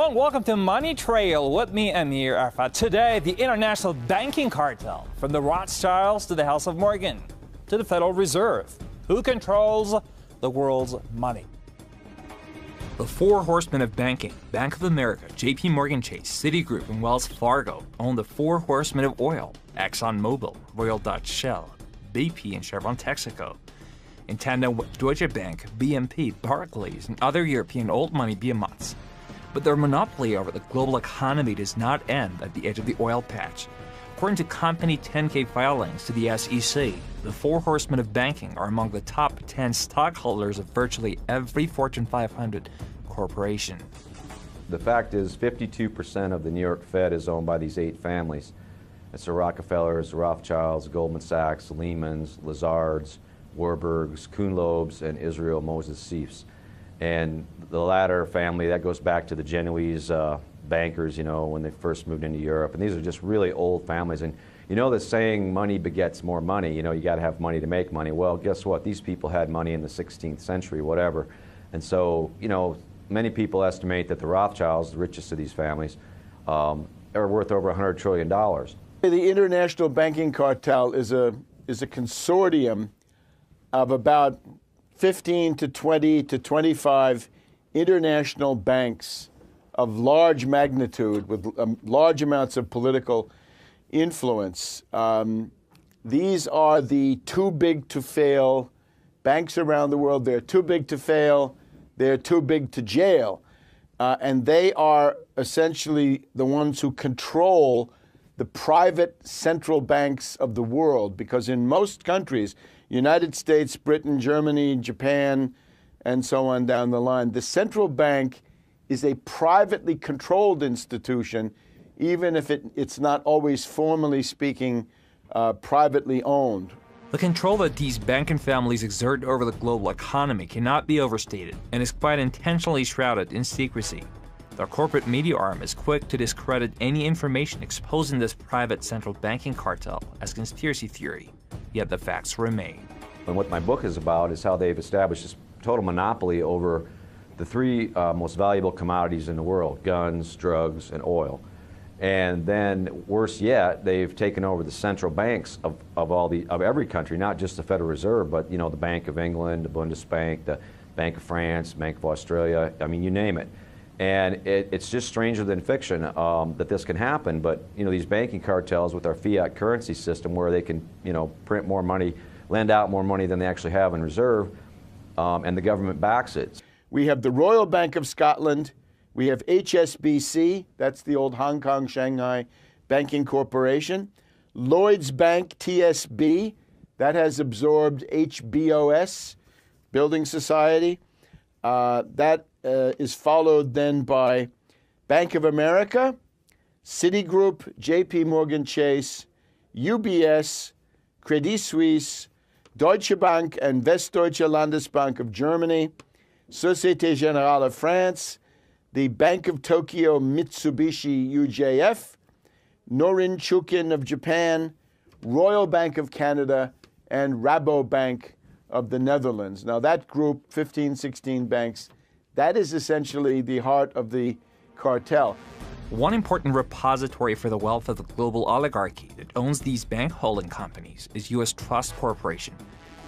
Hello and welcome to Money Trail with me, Amir Arafat. Today, the international banking cartel, from the Rothschilds to the House of Morgan to the Federal Reserve. Who controls the world's money? The four horsemen of banking, Bank of America, JP Morgan Chase, Citigroup, and Wells Fargo, own the four horsemen of oil, ExxonMobil, Royal Dutch Shell, BP, and Chevron Texaco. In tandem with Deutsche Bank, BNP, Barclays, and other European old money behemoths. But their monopoly over the global economy does not end at the edge of the oil patch. According to company 10-K filings to the SEC, the four horsemen of banking are among the top 10 stockholders of virtually every Fortune 500 corporation. The fact is 52% of the New York Fed is owned by these 8 families. It's the Rockefellers, Rothchilds, Goldman Sachs, Lehmans, Lazards, Warburgs, Kuhn-Loebs, and Israel Moses Seifs. And the latter family, that goes back to the Genoese bankers, when they first moved into Europe. And these are just really old families. And the saying, money begets more money, you got to have money to make money. Well, guess what? These people had money in the 16th century, whatever. And so, many people estimate that the Rothschilds, the richest of these families, are worth over $100 trillion. The international banking cartel is a consortium of about 15 to 20 to 25 international banks of large magnitude with large amounts of political influence. These are the too big to fail banks around the world. They're too big to fail. They're too big to jail. And they are essentially the ones who control the private central banks of the world, because in most countries, United States, Britain, Germany, Japan, and so on down the line, the central bank is a privately controlled institution, even if it's not always, formally speaking, privately owned. The control that these banking families exert over the global economy cannot be overstated and is quite intentionally shrouded in secrecy. Their corporate media arm is quick to discredit any information exposing this private central banking cartel as conspiracy theory, yet the facts remain. And what my book is about is how they've established this total monopoly over the 3 most valuable commodities in the world: guns, drugs, and oil. And then, worse yet, they've taken over the central banks of every country, not just the Federal Reserve, but the Bank of England, the Bundesbank, the Bank of France, Bank of Australia. I mean, you name it. And it's just stranger than fiction that this can happen. But these banking cartels with our fiat currency system, where they can print more money, lend out more money than they actually have in reserve, and the government backs it. We have the Royal Bank of Scotland. We have HSBC, that's the old Hong Kong, Shanghai Banking Corporation. Lloyds Bank, TSB, that has absorbed HBOS, Building Society. That is followed then by Bank of America, Citigroup, JP Morgan Chase, UBS, Credit Suisse, Deutsche Bank and Westdeutsche Landesbank of Germany, Société Générale of France, the Bank of Tokyo Mitsubishi UJF, Norin Chukin of Japan, Royal Bank of Canada, and Rabobank of the Netherlands. Now that group, 15, 16 banks, that is essentially the heart of the cartel. One important repository for the wealth of the global oligarchy that owns these bank holding companies is U.S. Trust Corporation,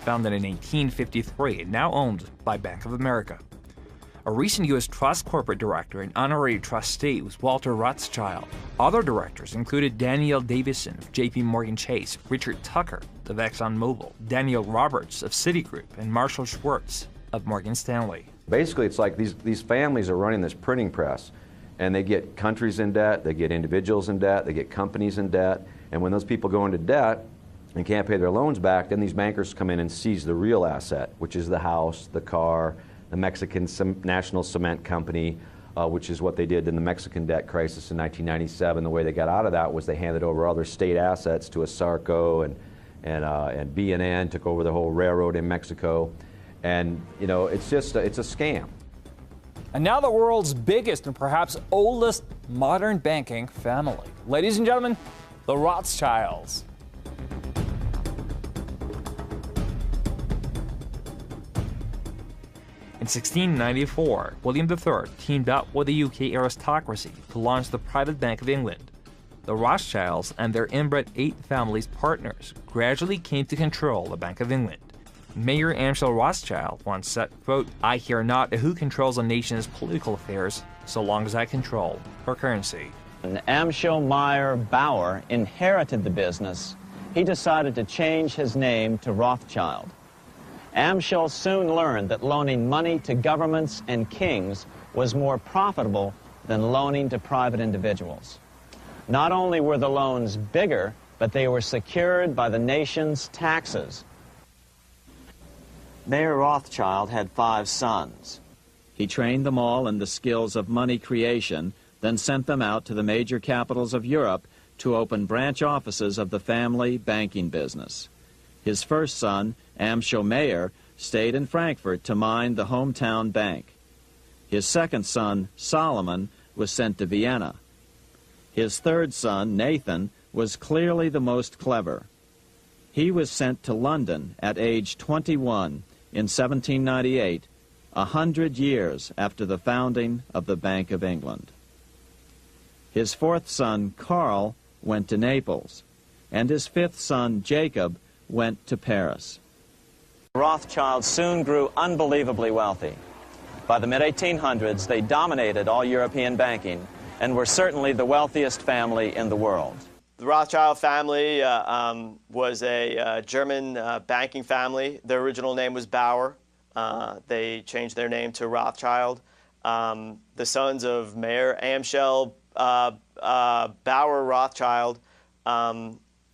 founded in 1853 and now owned by Bank of America. A recent U.S. Trust corporate director and honorary trustee was Walter Rothchild. Other directors included Daniel Davison of JP Morgan Chase, Richard Tucker of ExxonMobil, Daniel Roberts of Citigroup, and Marshall Schwartz of Morgan Stanley. Basically, it's like these families are running this printing press, and they get countries in debt, they get individuals in debt, they get companies in debt, and when those people go into debt and can't pay their loans back, then these bankers come in and seize the real asset, which is the house, the car, the Mexican National Cement Company, which is what they did in the Mexican debt crisis in 1997. The way they got out of that was they handed over other state assets to Asarco, and B&N took over the whole railroad in Mexico. And, it's just it's a scam. And now the world's biggest and perhaps oldest modern banking family. Ladies and gentlemen, the Rothschilds. In In 1694, William III teamed up with the UK aristocracy to launch the private Bank of England. The Rothschilds and their inbred 8 families partners gradually came to control the Bank of England. Mayor Amschel Rothschild once said, quote, "I care not who controls a nation's political affairs, so long as I control her currency." When Amschel Meyer Bauer inherited the business, he decided to change his name to Rothchild. Amschel soon learned that loaning money to governments and kings was more profitable than loaning to private individuals. Not only were the loans bigger, but they were secured by the nation's taxes. Mayer Rothchild had 5 sons. He trained them all in the skills of money creation, then sent them out to the major capitals of Europe to open branch offices of the family banking business. His first son, Amschel Meyer, stayed in Frankfurt to mind the hometown bank. His second son, Solomon, was sent to Vienna. His third son, Nathan, was clearly the most clever. He was sent to London at age 21 in 1798, 100 years after the founding of the Bank of England. His fourth son, Carl, went to Naples, and his fifth son, Jacob, went to Paris. Rothschild soon grew unbelievably wealthy. By the mid-1800s, they dominated all European banking and were certainly the wealthiest family in the world. The Rothschild family was a German banking family. Their original name was Bauer. They changed their name to Rothchild. The sons of Mayer Amschel Bauer Rothchild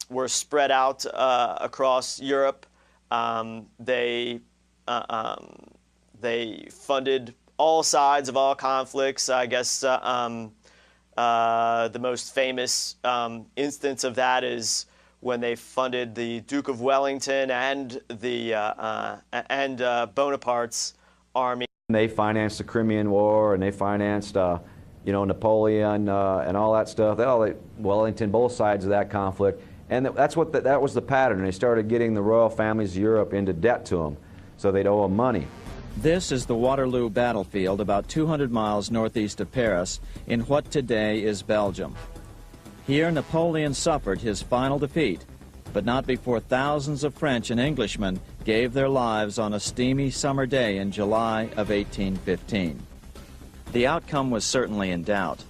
were spread out across Europe. They funded all sides of all conflicts. I guess the most famous instance of that is when they funded the Duke of Wellington and Bonaparte's army. They financed the Crimean War, and they financed, Napoleon and all that stuff. Wellington, both sides of that conflict, and that was the pattern. They started getting the royal families of Europe into debt to them, so they'd owe them money. This is the Waterloo battlefield about 200 miles northeast of Paris in what today is Belgium. Here Napoleon suffered his final defeat, but not before thousands of French and Englishmen gave their lives on a steamy summer day in July of 1815. The outcome was certainly in doubt.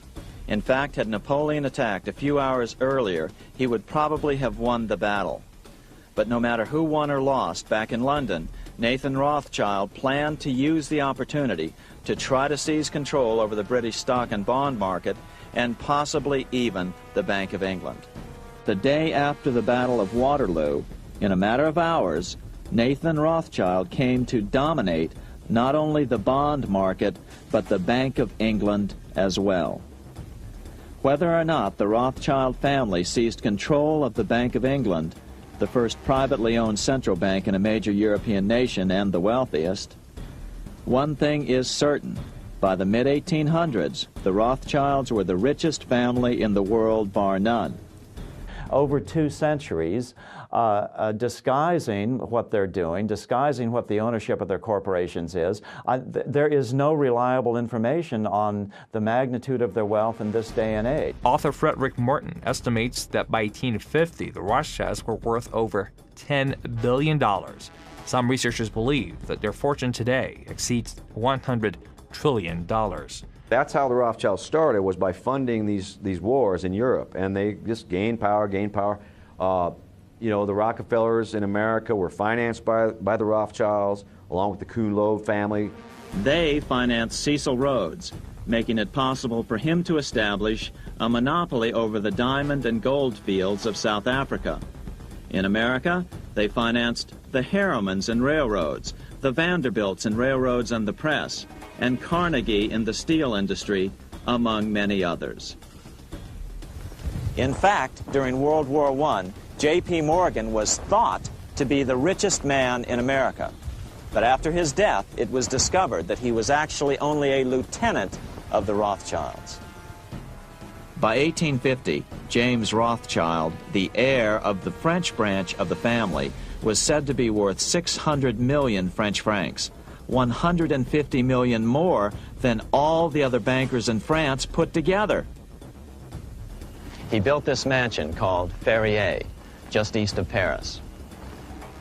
In fact, had Napoleon attacked a few hours earlier, he would probably have won the battle. But no matter who won or lost, back in London, Nathan Rothschild planned to use the opportunity to try to seize control over the British stock and bond market and possibly even the Bank of England. The day after the Battle of Waterloo, in a matter of hours, Nathan Rothschild came to dominate not only the bond market, but the Bank of England as well. Whether or not the Rothschild family seized control of the Bank of England, the first privately owned central bank in a major European nation and the wealthiest, one thing is certain. By the mid-1800s, the Rothschilds were the richest family in the world, bar none. Over 2 centuries, disguising what they're doing, disguising what the ownership of their corporations is. There is no reliable information on the magnitude of their wealth in this day and age. Author Frederick Morton estimates that by 1850, the Rothschilds were worth over $10 billion. Some researchers believe that their fortune today exceeds $100 trillion. That's how the Rothschilds started, was by funding these wars in Europe, and they just gained power. The Rockefellers in America were financed by the Rothschilds, along with the Kuhn-Loeb family. They financed Cecil Rhodes, making it possible for him to establish a monopoly over the diamond and gold fields of South Africa. In America, they financed the Harrimans and railroads, the Vanderbilts in railroads and the press, and Carnegie in the steel industry, among many others. In fact, during World War I, J.P. Morgan was thought to be the richest man in America. But after his death, it was discovered that he was actually only a lieutenant of the Rothschilds. By 1850, James Rothschild, the heir of the French branch of the family, was said to be worth 600 million French francs, 150 million more than all the other bankers in France put together. He built this mansion called Ferrier, just east of Paris.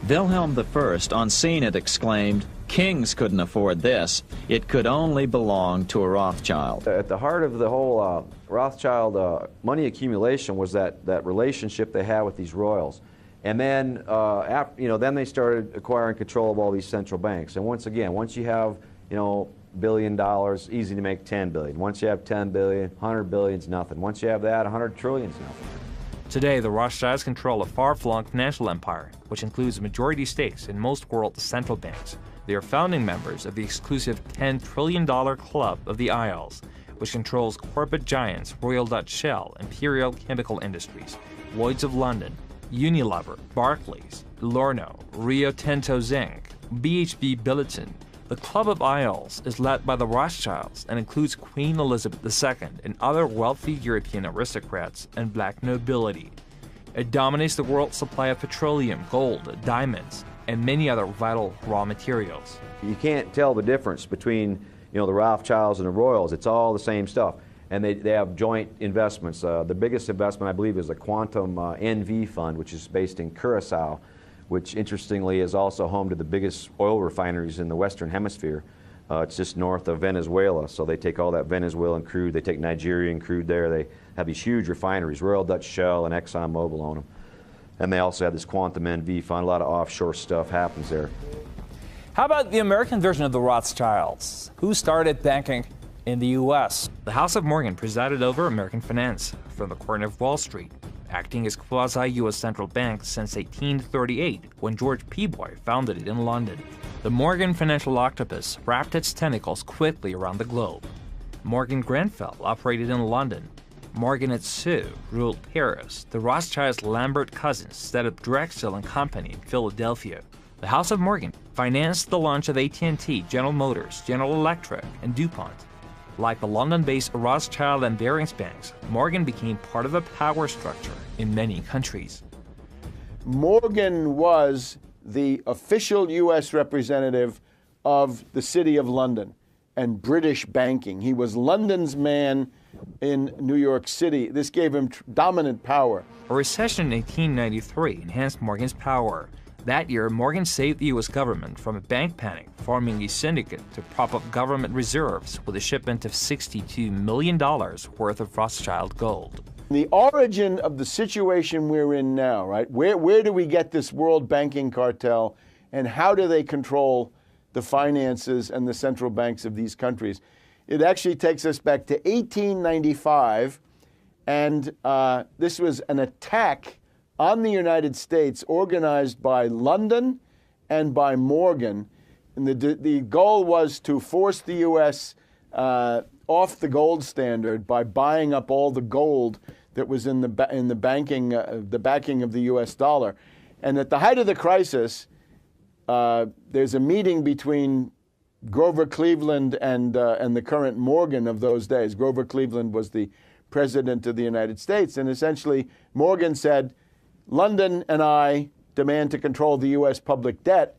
Wilhelm I, on seeing it, exclaimed, "Kings couldn't afford this. It could only belong to a Rothschild." At the heart of the whole Rothschild money accumulation was that relationship they had with these royals. And then, then they started acquiring control of all these central banks. And once again, once you have, $1 billion, easy to make 10 billion. Once you have 10 billion, 100 billion's nothing. Once you have that, 100 trillion's nothing. Today, the Rothschilds control a far-flung financial empire, which includes majority stakes in most world central banks. They are founding members of the exclusive $10 trillion Club of the Isles, which controls corporate giants Royal Dutch Shell, Imperial Chemical Industries, Lloyds of London, Unilever, Barclays, Lorno, Rio Tinto Zinc, BHP Billiton. The Club of Isles is led by the Rothschilds and includes Queen Elizabeth II and other wealthy European aristocrats and black nobility. It dominates the world's supply of petroleum, gold, diamonds, and many other vital raw materials. You can't tell the difference between the Rothschilds and the Royals. It's all the same stuff. And they have joint investments. The biggest investment, I believe, is the Quantum NV Fund, which is based in Curacao, which interestingly is also home to the biggest oil refineries in the Western Hemisphere. It's just north of Venezuela, so they take all that Venezuelan crude, they take Nigerian crude there, they have these huge refineries, Royal Dutch Shell and ExxonMobil own them. And they also have this Quantum NV Fund, a lot of offshore stuff happens there. How about the American version of the Rothschilds? Who started banking in the U.S.? The House of Morgan presided over American finance from the corner of Wall Street, acting as quasi-U.S. central bank since 1838, when George Peabody founded it in London. The Morgan financial octopus wrapped its tentacles quickly around the globe. Morgan Grenfell operated in London. Morgan & Sue ruled Paris. The Rothschilds' Lambert cousins set up Drexel & Company in Philadelphia. The House of Morgan financed the launch of AT&T, General Motors, General Electric, and DuPont. Like the London-based Rothschild and Barings banks, Morgan became part of a power structure in many countries. Morgan was the official U.S. representative of the City of London and British banking. He was London's man in New York City. This gave him dominant power. A recession in 1893 enhanced Morgan's power. That year, Morgan saved the U.S. government from a bank panic, forming a syndicate to prop up government reserves with a shipment of $62 million worth of Rothschild gold. The origin of the situation we're in now, right? Where do we get this world banking cartel, and how do they control the finances and the central banks of these countries? It actually takes us back to 1895, and this was an attack on the United States organized by London and by Morgan. And the goal was to force the U.S. Off the gold standard by buying up all the gold that was in the backing of the U.S. dollar. And at the height of the crisis, there's a meeting between Grover Cleveland and the current Morgan of those days. Grover Cleveland was the president of the United States, and essentially Morgan said, London and I demand to control the U.S. public debt,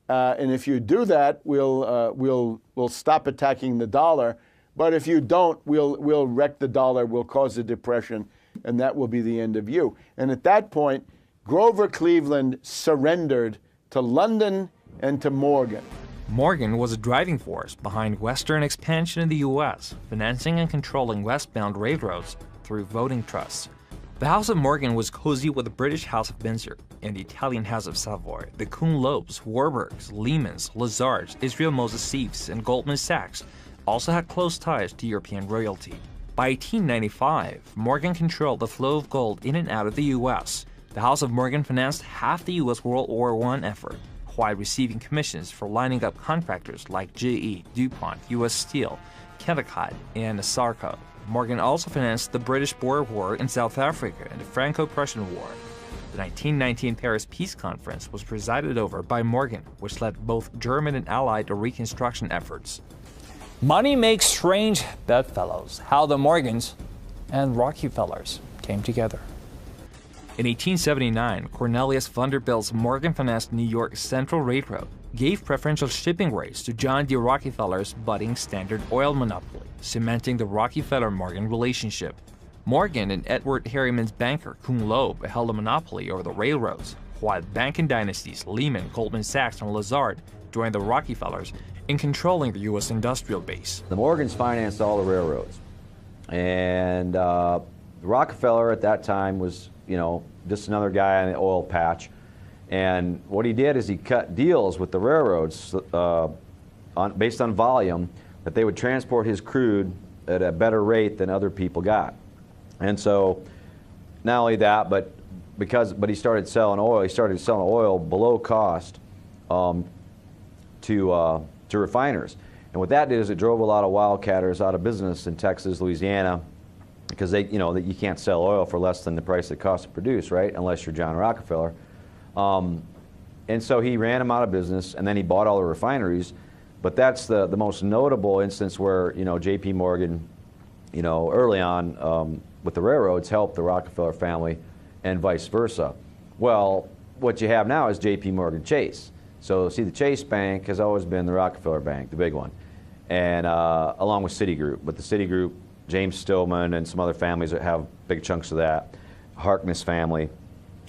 and if you do that, we'll stop attacking the dollar. But if you don't, we'll wreck the dollar, we'll cause a depression, and that will be the end of you. And at that point, Grover Cleveland surrendered to London and to Morgan. Morgan was a driving force behind Western expansion in the U.S., financing and controlling westbound railroads through voting trusts. The House of Morgan was cozy with the British House of Windsor and the Italian House of Savoy. The Kuhn-Loebs, Warburgs, Lehmans, Lazards, Israel Moses Sieves, and Goldman Sachs also had close ties to European royalty. By 1895, Morgan controlled the flow of gold in and out of the U.S. The House of Morgan financed half the U.S. World War I effort, while receiving commissions for lining up contractors like GE, DuPont, U.S. Steel, Kevicott, and Sarco. Morgan also financed the British Boer War in South Africa and the Franco-Prussian War. The 1919 Paris Peace Conference was presided over by Morgan, which led both German and Allied reconstruction efforts. Money makes strange bedfellows. How the Morgans and Rockefellers came together. In 1879, Cornelius Vanderbilt's Morgan financed New York's Central Railroad, gave preferential shipping rates to John D. Rockefeller's budding Standard Oil monopoly, cementing the Rockefeller-Morgan relationship. Morgan and Edward Harriman's banker Kuhn Loeb held a monopoly over the railroads, while banking dynasties Lehman, Goldman Sachs, and Lazard joined the Rockefellers in controlling the U.S. industrial base. The Morgans financed all the railroads, and Rockefeller at that time was, just another guy on the oil patch. And what he did is he cut deals with the railroads based on volume, that they would transport his crude at a better rate than other people got. And so, not only that, but he started selling oil. He started selling oil below cost to refiners. And what that did is it drove a lot of wildcatters out of business in Texas, Louisiana, because that you can't sell oil for less than the price it costs to produce, right? Unless you're John Rockefeller. And so he ran them out of business, and then he bought all the refineries. But that's the most notable instance where J.P. Morgan, early on with the railroads helped the Rockefeller family, and vice versa. Well, what you have now is J.P. Morgan Chase. So see, the Chase Bank has always been the Rockefeller Bank, the big one, and along with Citigroup. But the Citigroup, James Stillman and some other families that have big chunks of that, Harkness family.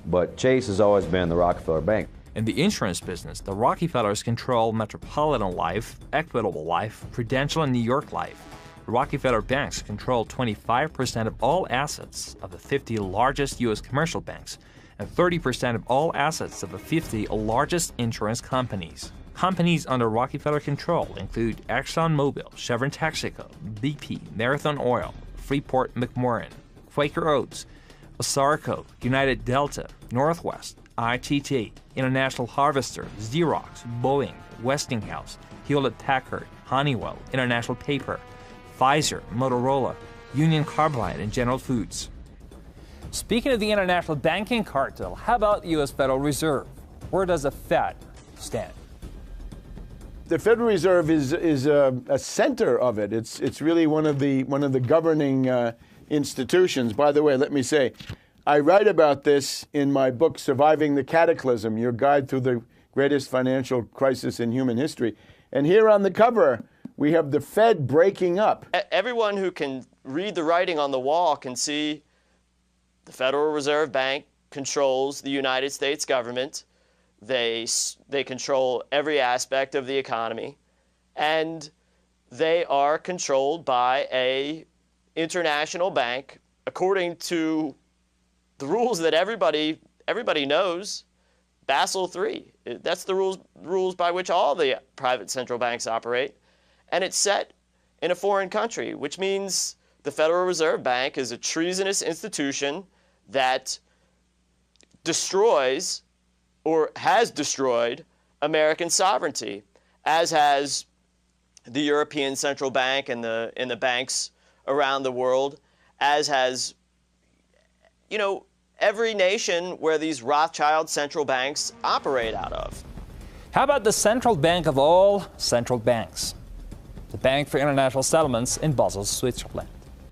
But Chase has always been the Rockefeller Bank. In the insurance business, the Rockefellers control Metropolitan Life, Equitable Life, Prudential, and New York Life. The Rockefeller banks control 25% of all assets of the 50 largest U.S. commercial banks and 30% of all assets of the 50 largest insurance companies. Companies under Rockefeller control include ExxonMobil, Chevron Texaco, BP, Marathon Oil, Freeport-McMoRan, Quaker Oats, Osiarco, United Delta, Northwest, ITT, International Harvester, Xerox, Boeing, Westinghouse, Hewlett-Packard, Honeywell, International Paper, Pfizer, Motorola, Union Carbide, and General Foods. Speaking of the international banking cartel, how about the U.S. Federal Reserve? Where does the Fed stand? The Federal Reserve is a center of it. It's really one of the governing institutions. By the way, let me say, I write about this in my book, Surviving the Cataclysm, Your Guide Through the Greatest Financial Crisis in Human History. And here on the cover, we have the Fed breaking up. Everyone who can read the writing on the wall can see the Federal Reserve Bank controls the United States government. They control every aspect of the economy, and they are controlled by a international bank according to the rules that everybody knows. Basel III. That's the rules by which all the private central banks operate, and it's set in a foreign country, which means the Federal Reserve Bank is a treasonous institution that destroys or has destroyed American sovereignty, as has the European Central Bank and the banks around the world, as has, every nation where these Rothschild central banks operate out of. How about the central bank of all central banks? The Bank for International Settlements in Basel, Switzerland.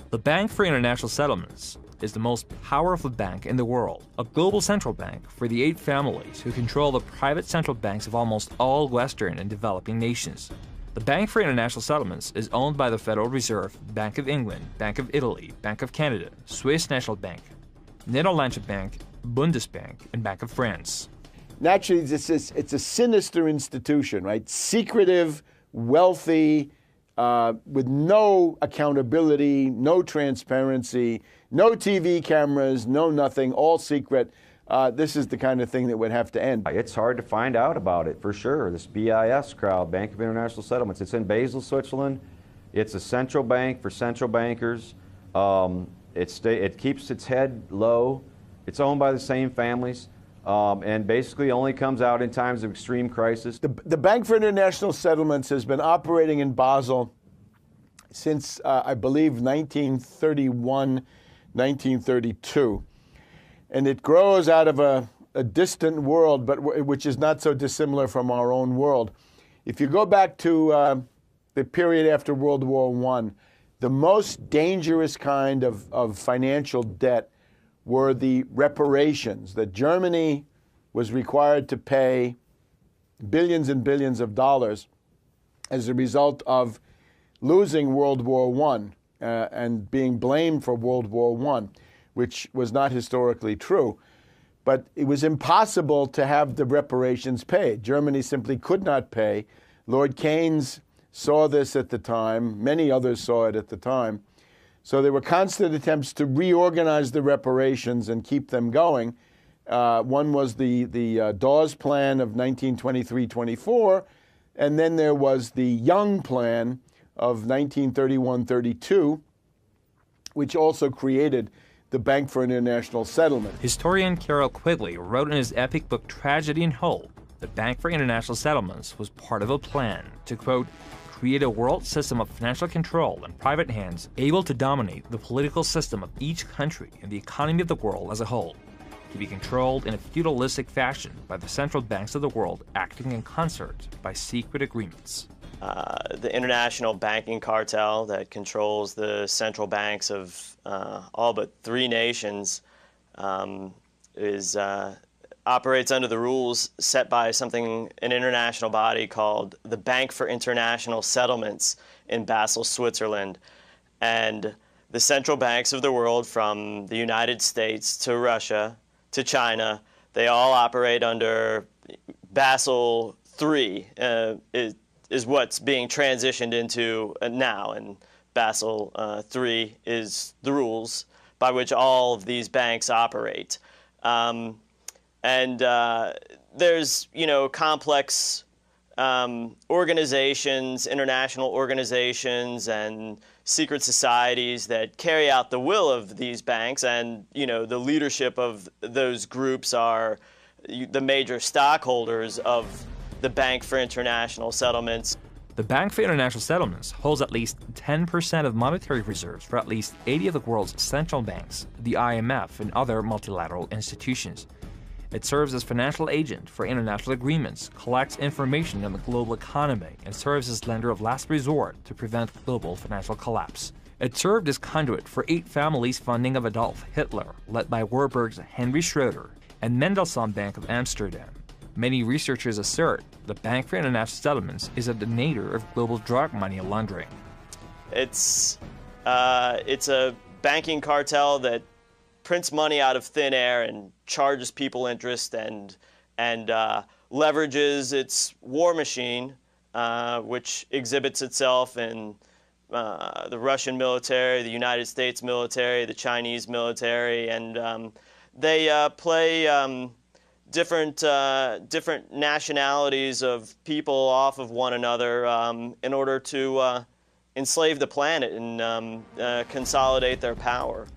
The Bank for International Settlements is the most powerful bank in the world, a global central bank for the 8 families who control the private central banks of almost all Western and developing nations. The Bank for International Settlements is owned by the Federal Reserve, Bank of England, Bank of Italy, Bank of Canada, Swiss National Bank, Nederlandsche Bank, Bundesbank, and Bank of France. Naturally, it's a sinister institution, right? Secretive, wealthy, with no accountability, no transparency, no TV cameras, no nothing, all secret. This is the kind of thing that would have to end. It's hard to find out about it, for sure. This BIS crowd, Bank of International Settlements, it's in Basel, Switzerland. It's a central bank for central bankers. It keeps its head low. It's owned by the same families. And basically only comes out in times of extreme crisis. The Bank for International Settlements has been operating in Basel since, I believe, 1931, 1932. And it grows out of a distant world, but which is not so dissimilar from our own world. If you go back to the period after World War I, the most dangerous kind of financial debt were the reparations that Germany was required to pay billions and billions of dollars as a result of losing World War I and being blamed for World War I, which was not historically true. But it was impossible to have the reparations paid. Germany simply could not pay. Lord Keynes saw this at the time. Many others saw it at the time. So there were constant attempts to reorganize the reparations and keep them going. One was the Dawes Plan of 1923-24, and then there was the Young Plan of 1931-32, which also created the Bank for International Settlement. Historian Carroll Quigley wrote in his epic book Tragedy and Hope the Bank for International Settlements was part of a plan to, quote, create a world system of financial control in private hands able to dominate the political system of each country and the economy of the world as a whole, to be controlled in a feudalistic fashion by the central banks of the world acting in concert by secret agreements. The international banking cartel that controls the central banks of all but 3 nations operates under the rules set by an international body called the Bank for International Settlements in Basel, Switzerland. And the central banks of the world, from the United States to Russia to China, they all operate under Basel III, is what's being transitioned into now. And Basel III is the rules by which all of these banks operate. There's, complex organizations, international organizations, and secret societies that carry out the will of these banks, and, the leadership of those groups are the major stockholders of the Bank for International Settlements. The Bank for International Settlements holds at least 10% of monetary reserves for at least 80 of the world's central banks, the IMF, and other multilateral institutions. It serves as financial agent for international agreements, collects information on the global economy, and serves as lender of last resort to prevent global financial collapse. It served as conduit for 8 families' funding of Adolf Hitler, led by Warburg's Henry Schroeder, and Mendelssohn Bank of Amsterdam. Many researchers assert the Bank for International Settlements is a detonator of global drug money laundering. It's a banking cartel that prints money out of thin air and charges people interest and leverages its war machine, which exhibits itself in the Russian military, the United States military, the Chinese military, and they play different nationalities of people off of one another in order to enslave the planet and consolidate their power.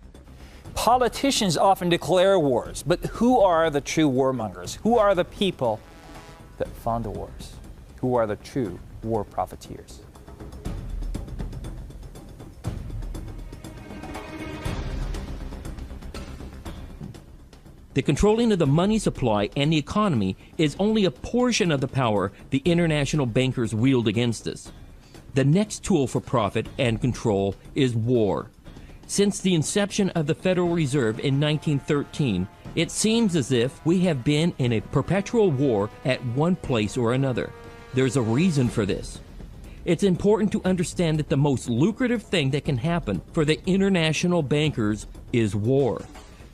Politicians often declare wars, but who are the true warmongers? Who are the people that fund the wars? Who are the true war profiteers? The controlling of the money supply and the economy is only a portion of the power the international bankers wield against us. The next tool for profit and control is war. Since the inception of the Federal Reserve in 1913, it seems as if we have been in a perpetual war at one place or another. There's a reason for this. It's important to understand that the most lucrative thing that can happen for the international bankers is war,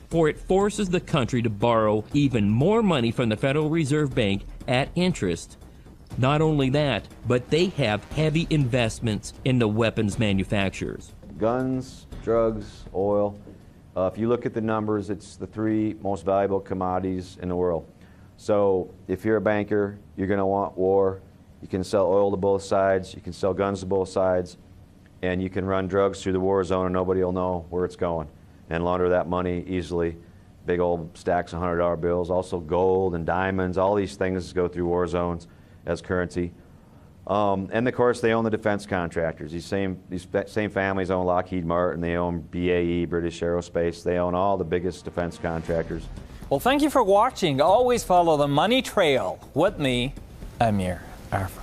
for it forces the country to borrow even more money from the Federal Reserve Bank at interest. Not only that, but they have heavy investments in the weapons manufacturers. Guns, drugs, oil. If you look at the numbers, it's the 3 most valuable commodities in the world. So if you're a banker, you're going to want war. You can sell oil to both sides, you can sell guns to both sides, and you can run drugs through the war zone and nobody will know where it's going, and launder that money easily. Big old stacks of $100 bills, also gold and diamonds, all these things go through war zones as currency. And of course, they own the defense contractors. These same families own Lockheed Martin, they own BAE, British Aerospace, they own all the biggest defense contractors. Well, thank you for watching. Always follow the money trail with me, Amir Arfa.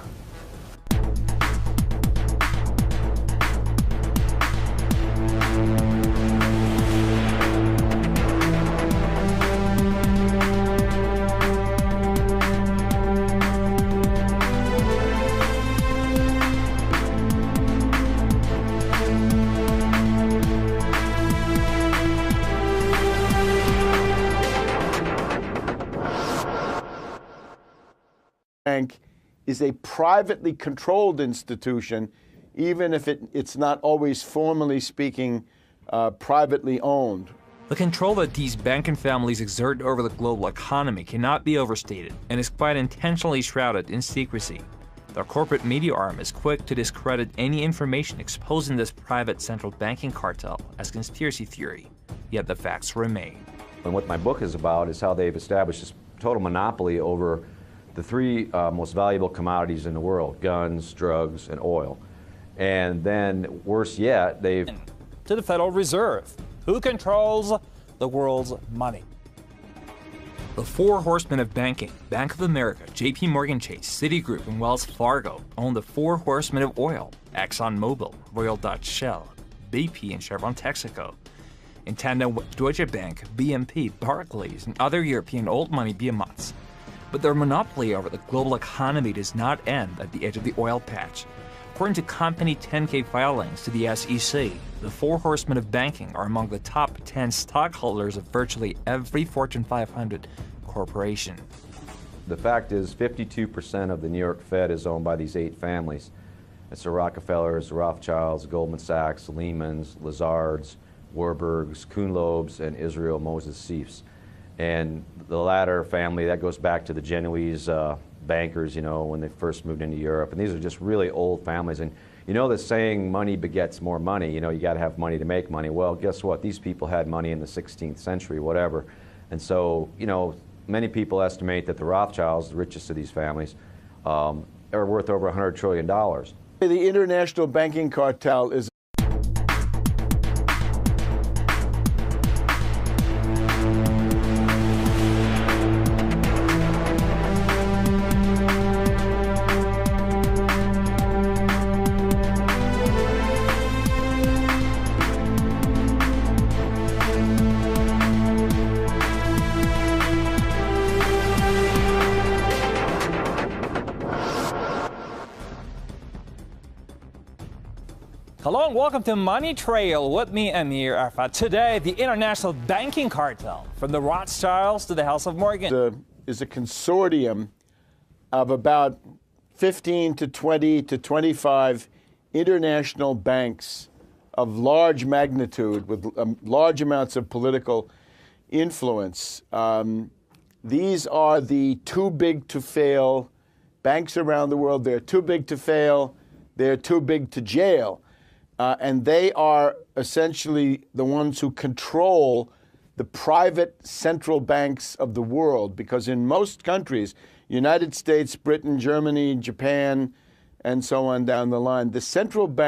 bank is a privately controlled institution, even if it's not always, formally speaking, privately owned. The control that these banking families exert over the global economy cannot be overstated and is quite intentionally shrouded in secrecy. The corporate media arm is quick to discredit any information exposing this private central banking cartel as conspiracy theory, yet the facts remain. And what my book is about is how they've established this total monopoly over the three most valuable commodities in the world: guns, drugs, and oil. And then, worse yet, they've... To the Federal Reserve, who controls the world's money. The four horsemen of banking, Bank of America, JP Morgan Chase, Citigroup, and Wells Fargo, own the four horsemen of oil: ExxonMobil, Royal Dutch Shell, BP, and Chevron Texaco. In tandem with Deutsche Bank, BNP, Barclays, and other European old money behemoths. But their monopoly over the global economy does not end at the edge of the oil patch. According to company 10K filings to the SEC, the four horsemen of banking are among the top 10 stockholders of virtually every Fortune 500 corporation. The fact is, 52% of the New York Fed is owned by these 8 families. It's the Rockefellers, Rothchilds, Goldman Sachs, Lehmans, Lazards, Warburgs, Kuhnlobes, and Israel Moses Seifs. And the latter family, that goes back to the Genoese bankers, you know, when they first moved into Europe. And these are just really old families. And you know the saying, money begets more money, you know, you got to have money to make money. Well, guess what? These people had money in the 16th century, whatever. And so, you know, many people estimate that the Rothschilds, the richest of these families, are worth over $100 trillion. The international banking cartel is Hello and welcome to Money Trail with me, Amir Arafat. Today, the international banking cartel, from the Rothschilds to the House of Morgan. Is a consortium of about 15 to 20 to 25 international banks of large magnitude with large amounts of political influence. These are the too big to fail banks around the world. They're too big to fail. They're too big to jail. And they are essentially the ones who control the private central banks of the world, because in most countries, United States, Britain, Germany, Japan, and so on down the line, the central bank